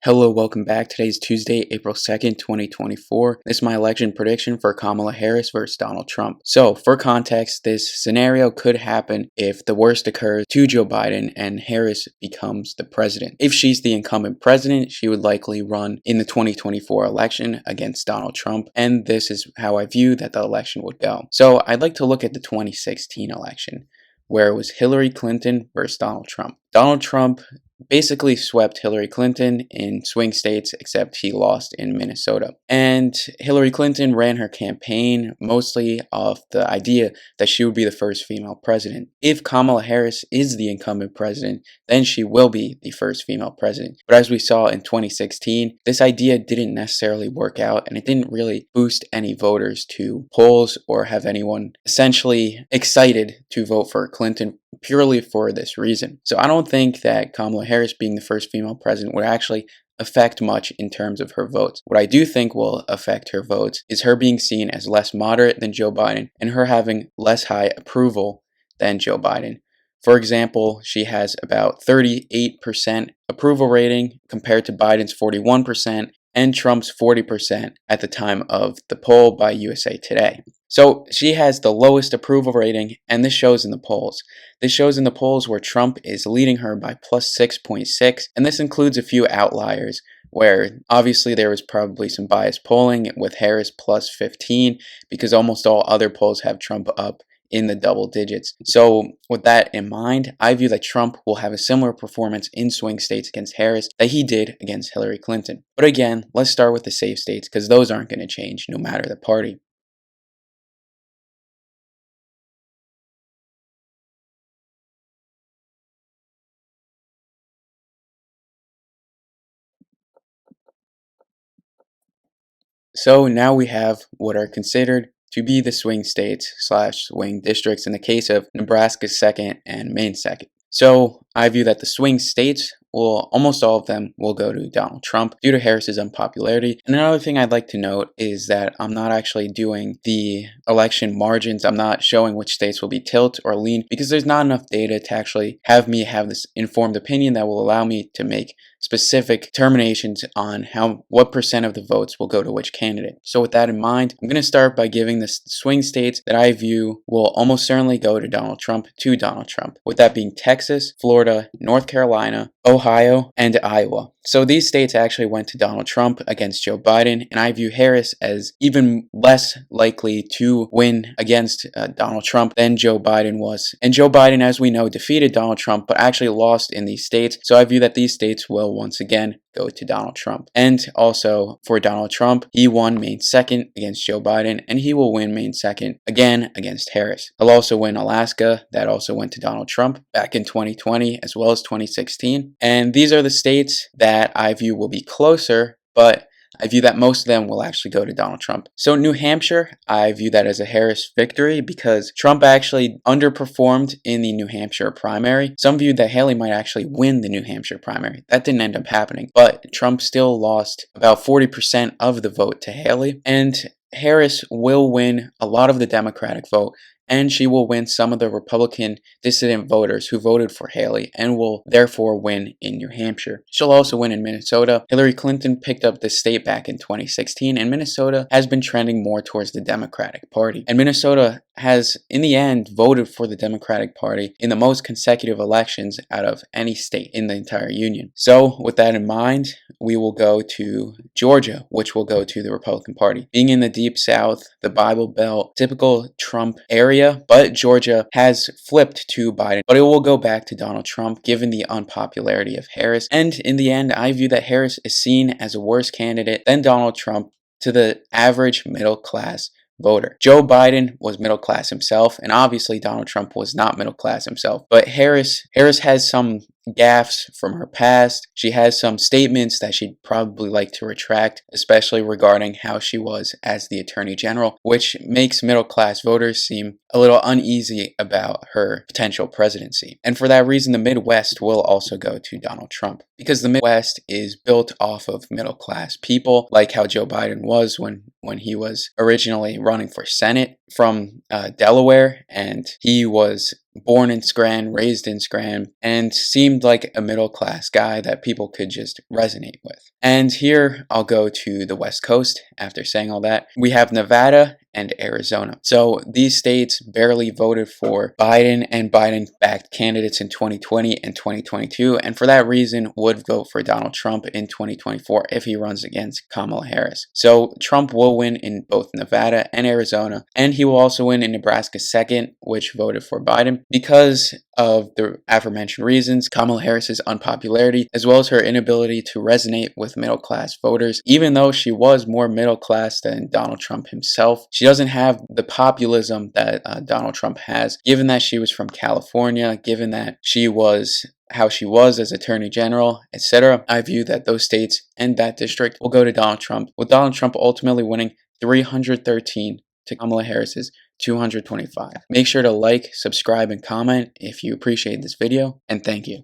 Hello, welcome back. Today's Tuesday, April 2nd, 2024. This is my election prediction for Kamala Harris versus Donald Trump. So, for context, this scenario could happen if the worst occurs to Joe Biden and Harris becomes the president. If she's the incumbent president, she would likely run in the 2024 election against Donald Trump, and this is how I view that the election would go. So, I'd like to look at the 2016 election, where it was Hillary Clinton versus Donald Trump. Donald Trump basically swept Hillary Clinton in swing states, except he lost in Minnesota. And Hillary Clinton ran her campaign mostly off the idea that she would be the first female president. If Kamala Harris is the incumbent president, then she will be the first female president. But as we saw in 2016, this idea didn't necessarily work out, and it didn't really boost any voters to polls or have anyone essentially excited to vote for Clinton purely for this reason. So I don't think that Kamala Harris being the first female president would actually affect much in terms of her votes. What I do think will affect her votes is her being seen as less moderate than Joe Biden and her having less high approval than Joe Biden. For example, she has about 38% approval rating compared to Biden's 41% and Trump's 40% at the time of the poll by USA Today. So she has the lowest approval rating, and this shows in the polls. This shows in the polls where Trump is leading her by plus 6.6, and this includes a few outliers where obviously there was probably some biased polling with Harris plus 15 because almost all other polls have Trump up in the double digits. So with that in mind, I view that Trump will have a similar performance in swing states against Harris that he did against Hillary Clinton. But again, let's start with the safe states because those aren't going to change no matter the party. So now we have what are considered to be the swing states slash swing districts in the case of Nebraska second and Maine second. So I view that the swing states will, almost all of them will go to Donald Trump due to Harris's unpopularity. And another thing I'd like to note is that I'm not actually doing the election margins. I'm not showing which states will be tilt or lean because there's not enough data to actually have me have this informed opinion that will allow me to make specific determinations on what percent of the votes will go to which candidate. So with that in mind, I'm going to start by giving the swing states that I view will almost certainly go to Donald Trump with that being Texas, Florida, North Carolina, Ohio, and Iowa. So these states actually went to Donald Trump against Joe Biden, and I view Harris as even less likely to win against Donald Trump than Joe Biden was. And Joe Biden, as we know, defeated Donald Trump, but actually lost in these states. So I view that these states will once again go to Donald Trump. And also for Donald Trump, he won Maine second against Joe Biden, and he will win Maine second again against Harris. He'll also win Alaska. That also went to Donald Trump back in 2020 as well as 2016. And these are the states that I view will be closer, but I view that most of them will actually go to Donald Trump. So New Hampshire, I view that as a Harris victory because Trump actually underperformed in the New Hampshire primary. Some viewed that Haley might actually win the New Hampshire primary. That didn't end up happening, but Trump still lost about 40% of the vote to Haley, and Harris will win a lot of the Democratic vote, and she will win some of the Republican dissident voters who voted for Haley and will therefore win in New Hampshire. She'll also win in Minnesota. Hillary Clinton picked up the state back in 2016, and Minnesota has been trending more towards the Democratic Party. And Minnesota has, in the end, voted for the Democratic Party in the most consecutive elections out of any state in the entire union. So with that in mind, we will go to Georgia, which will go to the Republican Party. Being in the Deep South, the Bible Belt, typical Trump area, but Georgia has flipped to Biden, but it will go back to Donald Trump given the unpopularity of Harris. And in the end, I view that Harris is seen as a worse candidate than Donald Trump to the average middle class voter. Joe Biden was middle class himself, and obviously Donald Trump was not middle class himself. But Harris has some gaffes from her past. She has some statements that she'd probably like to retract, especially regarding how she was as the Attorney General, which makes middle class voters seem a little uneasy about her potential presidency. And for that reason, the Midwest will also go to Donald Trump because the Midwest is built off of middle class people, like how Joe Biden was when he was originally running for Senate from Delaware, and he was born in Scranton, raised in Scranton, and seemed like a middle class guy that people could just resonate with. And here I'll go to the West Coast after saying all that. We have Nevada and Arizona. So these states barely voted for Biden and Biden-backed candidates in 2020 and 2022, and for that reason would vote for Donald Trump in 2024 if he runs against Kamala Harris. So Trump will win in both Nevada and Arizona, and he will also win in Nebraska's second, which voted for Biden. Because of the aforementioned reasons, Kamala Harris's unpopularity, as well as her inability to resonate with middle-class voters, even though she was more middle-class than Donald Trump himself, she doesn't have the populism that Donald Trump has, given that she was from California, given that she was how she was as Attorney General, etc. I view that those states and that district will go to Donald Trump, with Donald Trump ultimately winning 313 to Kamala Harris's 225. Make sure to like, subscribe, and comment if you appreciate this video, and thank you.